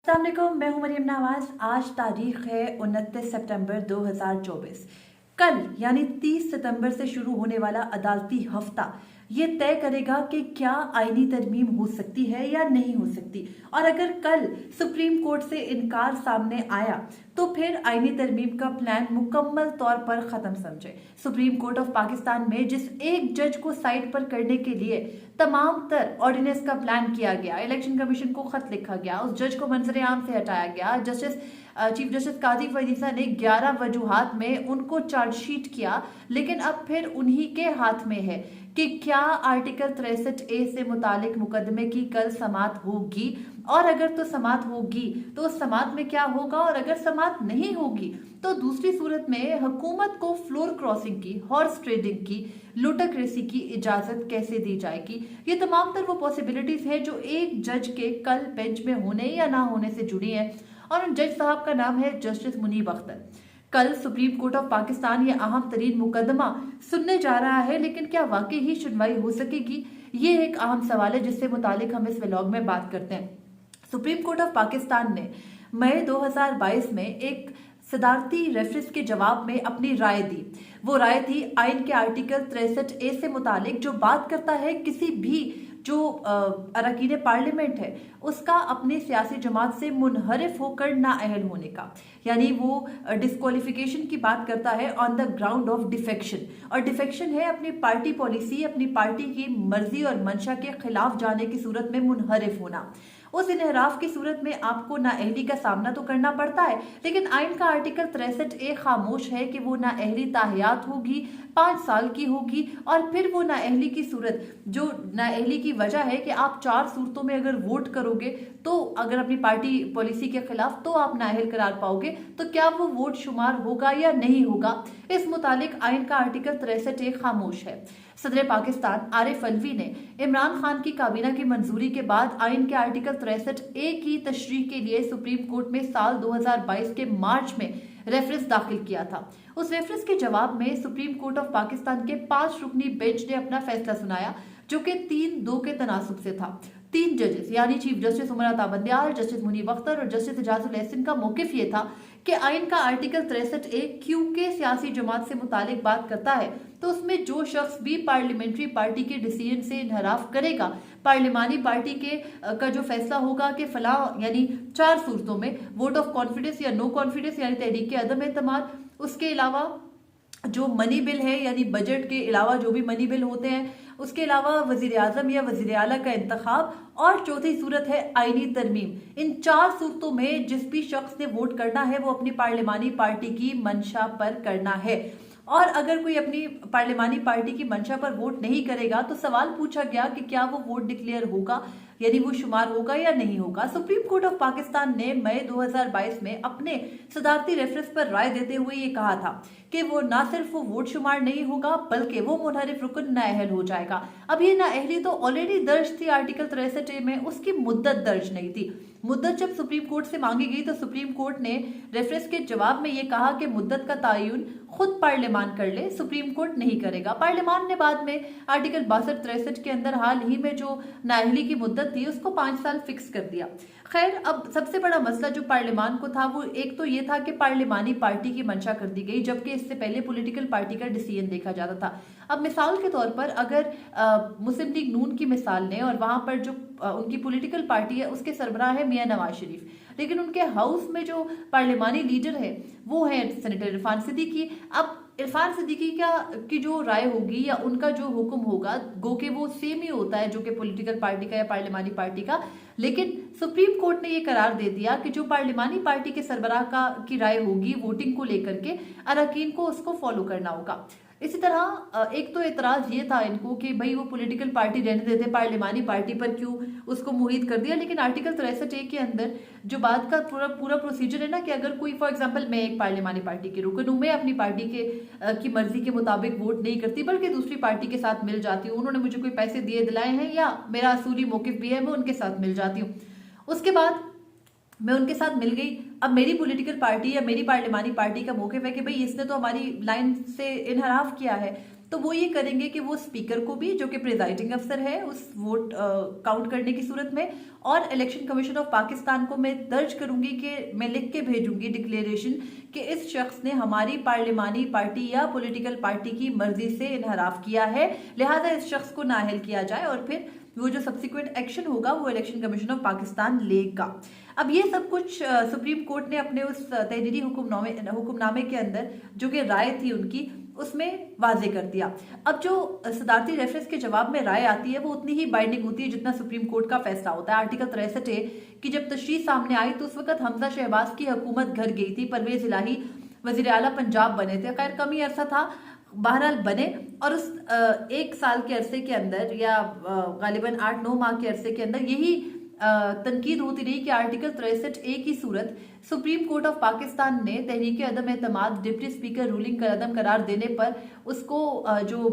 अस्सलामुअलैकुम, मैं हूं मरियम नवाज। आज तारीख है 29 सितंबर 2024। कल यानी 30 सितंबर से शुरू होने वाला अदालती हफ्ता ये तय करेगा कि क्या आईनी तरमीम हो सकती है या नहीं हो सकती। और अगर कल सुप्रीम कोर्ट से इनकार सामने आया तो फिर आईनी तरमीम का प्लान मुकम्मल तौर पर खत्म समझे। सुप्रीम कोर्ट ऑफ पाकिस्तान में जिस एक जज को साइड पर करने के लिए तमाम तर ऑर्डिनेंस का प्लान किया गया, इलेक्शन कमीशन को खत लिखा गया, उस जज को मंजर आम से हटाया गया। चीफ जस्टिस काजी फरीसा ने 11 वजूहात में उनको चार्जशीट किया, लेकिन अब फिर उन्हीं के हाथ में है कि क्या आर्टिकल 63A से मुतालिक मुकदमे की कल समाअत होगी, और अगर तो समाअत होगी तो उस समाअत में क्या होगा, और अगर समाअत नहीं होगी तो दूसरी सूरत में हुकूमत को फ्लोर क्रॉसिंग की, हॉर्स ट्रेडिंग की, लुटक रेसी की इजाजत कैसे दी जाएगी। ये तमाम तर वो पॉसिबिलिटीज है जो एक जज के कल बेंच में होने या ना होने से जुड़ी है, और उन जज साहब का नाम है जस्टिस मुनीब अख्तर। कल सुप्रीम कोर्ट ऑफ पाकिस्तान ये अहम तरीन मुकदमा सुनने जा रहा है, लेकिन क्या वाकई ही सुनवाई हो सकेगी, ये एक अहम सवाल है जिससे मुतालिक हम इस व्लॉग में बात करते हैं। सुप्रीम कोर्ट ऑफ पाकिस्तान ने मई 2022 में एक सदारती रेफरेंस के जवाब में अपनी राय दी। वो राय थी आइन के आर्टिकल 63A से मुतालिक, जो बात करता है किसी भी जो अरकान पार्लियामेंट है उसका अपनी सियासी जमात से मुनहरिफ होकर नाअहल होने का, यानी वो डिस्क्वालिफिकेशन की बात करता है on the ground of defection. और डिफेक्शन है अपनी पार्टी पॉलिसी, अपनी पार्टी की मर्जी और मंशा के खिलाफ जाने की सूरत में मुनहरिफ होना। उस इनहराफ की सूरत में आपको नाअहली का सामना तो करना पड़ता है, लेकिन आइन का आर्टिकल 63A खामोश है कि वो नाअहली ताहियात होगी, 5 साल की होगी, और फिर वो नाअहली की सूरत, जो नाअहली की वजह है कि आप 4 सूरतों में अगर वोट करोगे तो अगर अपनी पार्टी पॉलिसी के खिलाफ तो आप नाअहल करार पाओगे, तो क्या वो वोट शुमार होगा या नहीं होगा, इस मुतालिक आइन का आर्टिकल 63A खामोश है। सदर पाकिस्तान आरिफ अलवी ने इमरान खान की काबीना की मंजूरी के बाद आइन के आर्टिकल 63A की तशरीह के लिए सुप्रीम कोर्ट में साल 2022 के मार्च में रेफरेंस दाखिल किया था। उस रेफरेंस के जवाब में सुप्रीम कोर्ट ऑफ पाकिस्तान के 5 रुकनी बेंच ने अपना फैसला सुनाया, जो कि 3-2 के तनासुब से था। 3 जजेस यानी chief justice Umar Ata Bandial, justice Munib Akhtar और जस्टिस एजाजुल एहसन का मौकिफ ये था कि आइन का आर्टिकल 63A क्योंकि सियासी जमात से मुतालिक बात करता है, तो उसमें जो शख्स भी पार्लियामेंट्री पार्टी के डिसीजन से इनहराफ करेगा, पार्लिमानी पार्टी के का जो फैसला होगा कि फला यानी 4 सूरतों में वोट ऑफ कॉन्फिडेंस या नो कॉन्फिडेंस यानी तहरीक अदम एतमाद, उसके अलावा जो मनी बिल है यानी बजट के अलावा जो भी मनी बिल होते हैं, उसके अलावा वजीर आजम या वजीर आला का इंतखाब, और चौथी सूरत है आईनी तरमीम। इन 4 सूरतों में जिस भी शख्स ने वोट करना है वो अपनी पार्लिमानी पार्टी की मंशा पर करना है, और अगर कोई अपनी पार्लिमानी पार्टी की मंशा पर वोट नहीं करेगा तो सवाल पूछा गया कि क्या वो वोट डिक्लेयर होगा, यानी वो शुमार होगा या नहीं होगा। सुप्रीम कोर्ट ऑफ पाकिस्तान ने मई 2022 में अपने सदारती रेफरेंस पर राय देते हुए ये कहा था कि वो ना सिर्फ वो वोट शुमार नहीं होगा बल्कि वो मुनहरिफ रुकन नाअहल हो जाएगा। अब ये नाअहली तो ऑलरेडी दर्ज थी आर्टिकल 63A में, उसकी मुद्दत दर्ज नहीं थी। मुद्दत जब सुप्रीम कोर्ट से मांगी गई तो सुप्रीम कोर्ट ने रेफरेंस के जवाब में ये कहा कि मुद्दत का तयन खुद पार्लियामान कर ले, सुप्रीम कोर्ट नहीं करेगा। पार्लियामान ने बाद में आर्टिकल 62-63 के अंदर हाल ही में जो नाअहली की मुद्दत थी उसको 5 साल फिक्स कर दिया। खैर, अब सबसे बड़ा मसला जो पार्लियामान को था वो एक तो ये था कि पार्लियामानी पार्टी की मंशा कर दी गई, जबकि इससे पहले पॉलिटिकल पार्टी का डिसीजन देखा जाता था। अब मिसाल के तौर पर अगर मुस्लिम लीग नून की मिसाल लें, और वहां पर जो उनकी पॉलिटिकल पार्टी है उसके सरबराह है मियां नवाज शरीफ, लेकिन उनके हाउस में जो पार्लियामानी लीडर है वो है सेनेटर इरफान सिद्दीकी। अब इरफान सिद्दीकी की जो राय होगी या उनका जो हुक्म होगा, गो के वो सेम ही होता है जो कि पॉलिटिकल पार्टी का या पार्लियामानी पार्टी का, लेकिन सुप्रीम कोर्ट ने ये करार दे दिया कि जो पार्लियामानी पार्टी के सरबराह की राय होगी वोटिंग को लेकर के, अरकान को उसको फॉलो करना होगा। इसी तरह एक तो एतराज ये था इनको कि भाई वो पॉलिटिकल पार्टी रहने देते, पार्लियामानी पार्टी पर क्यों उसको मुहित कर दिया। लेकिन आर्टिकल 63A के अंदर जो बात का पूरा प्रोसीजर है ना, कि अगर कोई फॉर एग्जांपल मैं एक पार्लियामानी पार्टी की रुकन हूं, मैं अपनी पार्टी की मर्जी के मुताबिक वोट नहीं करती बल्कि दूसरी पार्टी के साथ मिल जाती हूँ, उन्होंने मुझे कोई पैसे दिए दिलाए हैं या मेरा असूली मौकिफ भी है, मैं उनके साथ मिल जाती हूँ। उसके बाद मैं उनके साथ मिल गई, अब मेरी पॉलिटिकल पार्टी या मेरी पार्लियामानी पार्टी का मौकिफ है कि भाई इसने तो हमारी लाइन से इनहराफ किया है, तो वो ये करेंगे कि वो स्पीकर को भी, जो कि प्रिजाइडिंग अफसर है उस वोट काउंट करने की सूरत में, और इलेक्शन कमीशन ऑफ पाकिस्तान को मैं दर्ज करूंगी कि मैं लिख के भेजूंगी डिक्लेरेशन कि इस शख्स ने हमारी पार्लिमानी पार्टी या पॉलिटिकल पार्टी की मर्जी से इनहराफ किया है, लिहाजा इस शख्स को नाअहल किया जाए, और फिर वो जो सब्सिक्वेंट एक्शन होगा वो इलेक्शन कमीशन ऑफ पाकिस्तान लेगा। अब ये सब कुछ सुप्रीम कोर्ट ने अपने उस तहरीरी हुक्मनामे के अंदर जो कि राय थी उनकी उसमें वाजे कर दिया। अब जो सदारती रेफरेंस के जवाब में राय आती है वो उतनी ही बाइंडिंग होती है जितना सुप्रीम कोर्ट का फैसला होता है। आर्टिकल 63 की जब तशरीह सामने आई तो उस वक्त हमजा शहबाज की हुकूमत घर गई थी, परवेज इलाही वजीर आला पंजाब बने थे। खैर कम ही अरसा था, बहरहाल बने, और उस एक साल के अरसे के अंदर या गालिबन 8-9 माह के अरसे के अंदर यही तनकीद होती रही कि आर्टिकल 63A की सूरत सुप्रीम कोर्ट ऑफ पाकिस्तान ने तहरीक अदम एतमाद डिप्टी स्पीकर रूलिंग का अदम करार देने पर उसको जो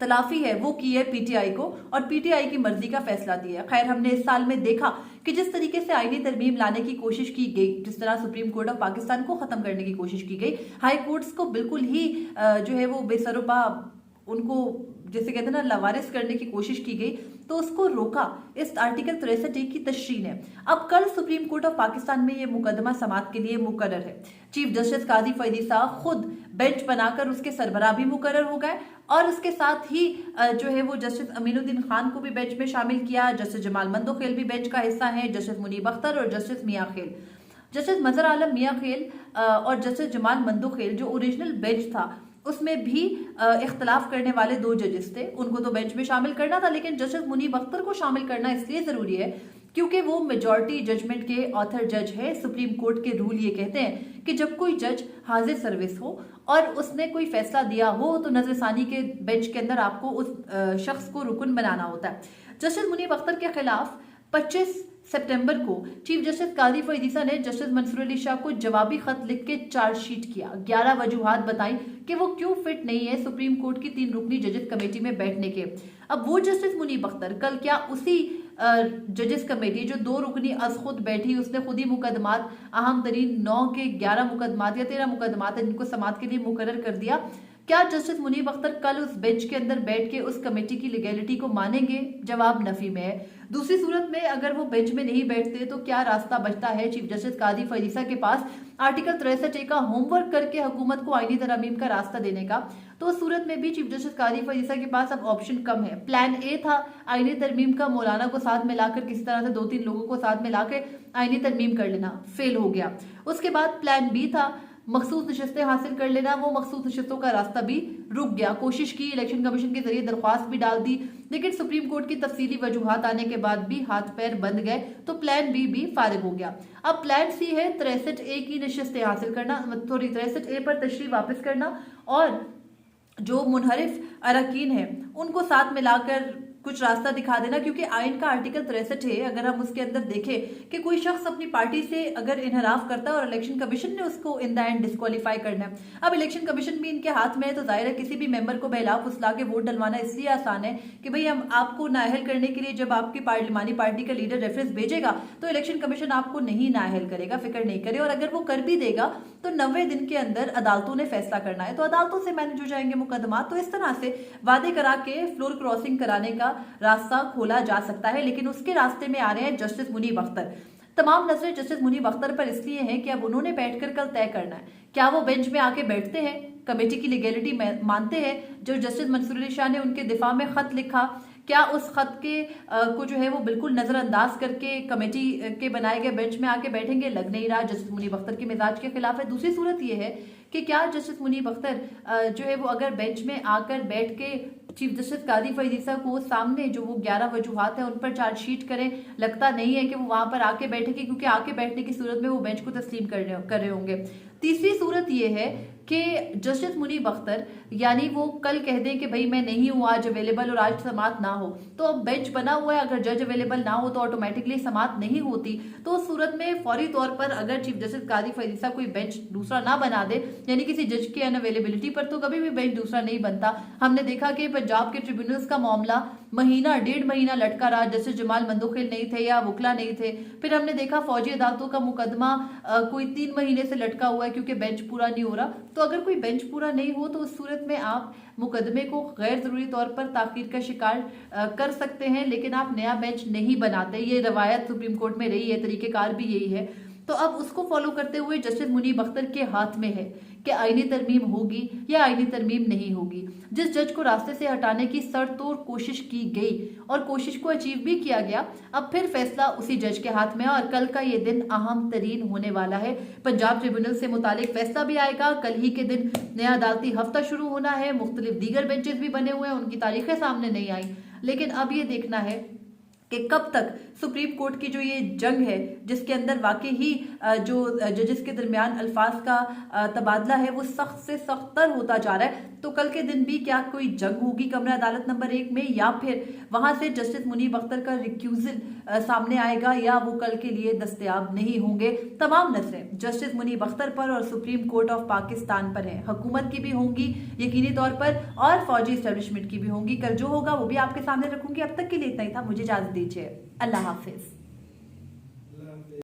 तलाफी है वो की है पीटीआई को, और पीटीआई की मर्जी का फैसला दिया। खैर हमने इस साल में देखा कि जिस तरीके से आईनी तरमीम लाने की कोशिश की गई, जिस तरह सुप्रीम कोर्ट ऑफ पाकिस्तान को खत्म करने की कोशिश की गई, हाई कोर्ट्स को बिल्कुल ही जो है वो बेसरोपा उनको जैसे कहते हैं ना लवारिस करने की कोशिश की गई, तो उसको रोका इस आर्टिकल 63A की तशरीह ने। अब कल सुप्रीम कोर्ट ऑफ पाकिस्तान में ये मुकदमा समाअत के लिए मुकर्रर है। चीफ जस्टिस काजी फैज ईसा खुद बेंच बनाकर उसके सरबराह भी मुकर्रर हो गए, और उसके साथ ही जो है वो जस्टिस अमीनुद्दीन खान को भी बेंच में शामिल किया। जस्टिस जमाल मंदोखेल भी बेंच का हिस्सा है, जस्टिस मुनीब अख्तर और जस्टिस मियां खेल। जस्टिस मजहर आलम मियां खेल और जस्टिस जमाल मंदोखेल जो ओरिजिनल बेंच था उसमें भी इख्तलाफ करने वाले 2 जजेस थे, उनको तो बेंच में शामिल करना था, लेकिन जस्टिस मुनीब अख्तर को शामिल करना इसलिए जरूरी है क्योंकि वो मेजॉरिटी जजमेंट के ऑथर जज है। सुप्रीम कोर्ट के रूल ये कहते हैं कि जब कोई जज हाजिर सर्विस हो और उसने कोई फैसला दिया हो तो नजरसानी के बेंच के अंदर आपको उस शख्स को रुकन बनाना होता है। जस्टिस मुनीब अख्तर के खिलाफ 25 सितंबर को चीफ जस्टिस काजी फैज ईसा ने जस्टिस मंसूर अली शाह को जवाबी खत लिख के चार्जशीट किया। 11 वजूहात बताई कि वो क्यों फिट नहीं है सुप्रीम कोर्ट की 3 रुकनी जजेस कमेटी में बैठने के। अब वो जस्टिस मुनीब अख्तर कल क्या उसी जजेस कमेटी जो 2 रुकनी अज खुद बैठी, उसने खुद ही मुकदमात अहम तरीन 9 के 11 मुकदमात या 13 मुकदमात है जिनको समाअत के लिए मुकर्रर कर दिया, क्या जस्टिस मुनीब अख्तर कल उस बेंच के अंदर बैठ के उस कमेटी की लीगैलिटी को मानेंगे? जवाब नफी में है। दूसरी सूरत में अगर वो बेंच में नहीं बैठते तो क्या रास्ता बचता है चीफ जस्टिस काजी फैज ईसा के पास आर्टिकल 63A का होमवर्क करके हुकूमत को आईनी तरमीम का रास्ता देने का? तो उस सूरत में भी चीफ जस्टिस काजी फैज ईसा के पास अब ऑप्शन कम है। प्लान ए था आईनी तरमीम का, मौलाना को साथ मिलाकर किसी तरह से 2-3 लोगों को साथ मिला के आईनी तरमीम कर लेना, फेल हो गया। उसके बाद प्लान बी था मखसूस नशस्तें हासिल कर लेना, वो मखसूस नशस्तों का रास्ता भी रुक गया। कोशिश की, इलेक्शन कमीशन के जरिए दरख्वास्त भी डाल दी, लेकिन सुप्रीम कोर्ट की तफसीली वजूहात आने के बाद भी हाथ पैर बंद गए, तो प्लान बी भी फारिग हो गया। अब प्लान सी है 63A की नशस्तें हासिल करना, सॉरी 63A पर तशरीह वापस करना, और जो मुनहरिफ अरकान है उनको साथ मिलाकर कुछ रास्ता दिखा देना, क्योंकि आइन का आर्टिकल 63 है। अगर हम उसके अंदर देखें कि कोई शख्स अपनी पार्टी से अगर इनहराफ करता है और इलेक्शन कमीशन ने उसको इन द एंड डिस्क्वालीफाई करना है, अब इलेक्शन कमीशन भी इनके हाथ में है, तो जाहिर है किसी भी मेंबर को बहला फुसला के वोट डलवाना इसलिए आसान है कि भाई हम आपको नाअहल करने के लिए जब आपकी पार्लिमानी पार्टी का लीडर रेफरेंस भेजेगा तो इलेक्शन कमीशन आपको नहीं नाअहल करेगा, फिक्र नहीं करे, और अगर वो कर भी देगा तो 90 दिन के अंदर अदालतों ने फैसला करना है, तो अदालतों से मैनेज हो जाएंगे मुकदमा। तो इस तरह से वादे करा के फ्लोर क्रॉसिंग कराने का रास्ता खोला जा सकता है, लेकिन उसके रास्ते में आ रहे हैं जस्टिस मुनीब अख्तर। तमाम नजरें जस्टिस मुनीब अख्तर पर इसलिए हैं कि अब उन्होंने बैठकर कल तय करना है क्या वो बेंच में आके बैठते हैं, कमेटी की लीगैलिटी मानते हैं। जो जस्टिस मंसूर अली शाह ने उनके दिफा में खत लिखा, क्या उस खत के को जो है वो बिल्कुल नजरअंदाज करके कमेटी के बनाए गए बेंच में आके बैठेंगे? लग नहीं रहा, जस्टिस मुनीब अख्तर के मिजाज के खिलाफ है। दूसरी सूरत यह है कि क्या जस्टिस मुनीब अख्तर जो है वो अगर बेंच में आकर बैठ के चीफ जस्टिस काजी फैज ईसा को सामने जो वो 11 वजूहात है उन पर चार्जशीट करें? लगता नहीं है कि वो वहां पर आके बैठेंगे, क्योंकि आके बैठने की सूरत में वो बेंच को तस्लीम कर रहे होंगे। तीसरी सूरत ये है कि जस्टिस मुनीब अख्तर यानी वो कल कह दें कि भाई मैं नहीं हूं आज अवेलेबल और आज समाअत ना हो, तो अब बेंच बना हुआ है, अगर जज अवेलेबल ना हो तो ऑटोमेटिकली समाअत नहीं होती। तो उस सूरत में फौरी तौर पर अगर चीफ जस्टिस काजी फैज ईसा कोई बेंच दूसरा ना बना दे, यानी किसी जज की अनअवेलेबिलिटी पर, तो कभी भी बेंच दूसरा नहीं बनता। हमने देखा कि पंजाब के ट्रिब्यूनल्स का मामला महीना 1.5 महीना लटका रहा, जस्टिस जमाल मंदोखेल नहीं थे या वकला नहीं थे। फिर हमने देखा फौजी अदालतों का मुकदमा कोई 3 महीने से लटका हुआ है है क्योंकि बेंच पूरा नहीं हो रहा। तो अगर कोई बेंच पूरा नहीं हो तो उस सूरत में आप मुकदमे को गैर जरूरी तौर पर ताखीर का शिकार कर सकते हैं, लेकिन आप नया बेंच नहीं बनाते। ये रवायत सुप्रीम कोर्ट में रही है, तरीकेकार भी यही है। तो अब उसको फॉलो करते हुए जस्टिस मुनीब अख्तर के हाथ में है कि आईनी तरमीम होगी या आईनी तरमीम नहीं होगी। जिस जज को रास्ते से हटाने की सरतोड़ कोशिश की गई और कोशिश को अचीव भी किया गया, अब फिर फैसला उसी जज के हाथ में है और कल का ये दिन अहम तरीन होने वाला है। पंजाब ट्रिब्यूनल से मुतालिक फैसला भी आएगा। कल ही के दिन नया अदालती हफ्ता शुरू होना है। मुख्तलिफ दीगर बेंचेस भी बने हुए हैं, उनकी तारीखें सामने नहीं आई, लेकिन अब ये देखना है कि कब तक सुप्रीम कोर्ट की जो ये जंग है, जिसके अंदर वाकई ही जो जजेस के दरमियान अल्फाज का तबादला है वो सख्त से सख्तर होता जा रहा है, तो कल के दिन भी क्या कोई जंग होगी कमरा अदालत नंबर 1 में, या फिर वहां से जस्टिस मुनीब अख्तर का रिक्यूजल सामने आएगा, या वो कल के लिए दस्तयाब नहीं होंगे। तमाम नजरें जस्टिस मुनीब अख्तर पर और सुप्रीम कोर्ट ऑफ पाकिस्तान पर है। हुकूमत की भी होंगी यकीनी तौर पर और फौजी एस्टेब्लिशमेंट की भी होंगी। कल जो होगा वो भी आपके सामने रखूंगी। अब तक के लिए इतना ही था, मुझे इजाजत दीजिए। अल्लाह हाफिज।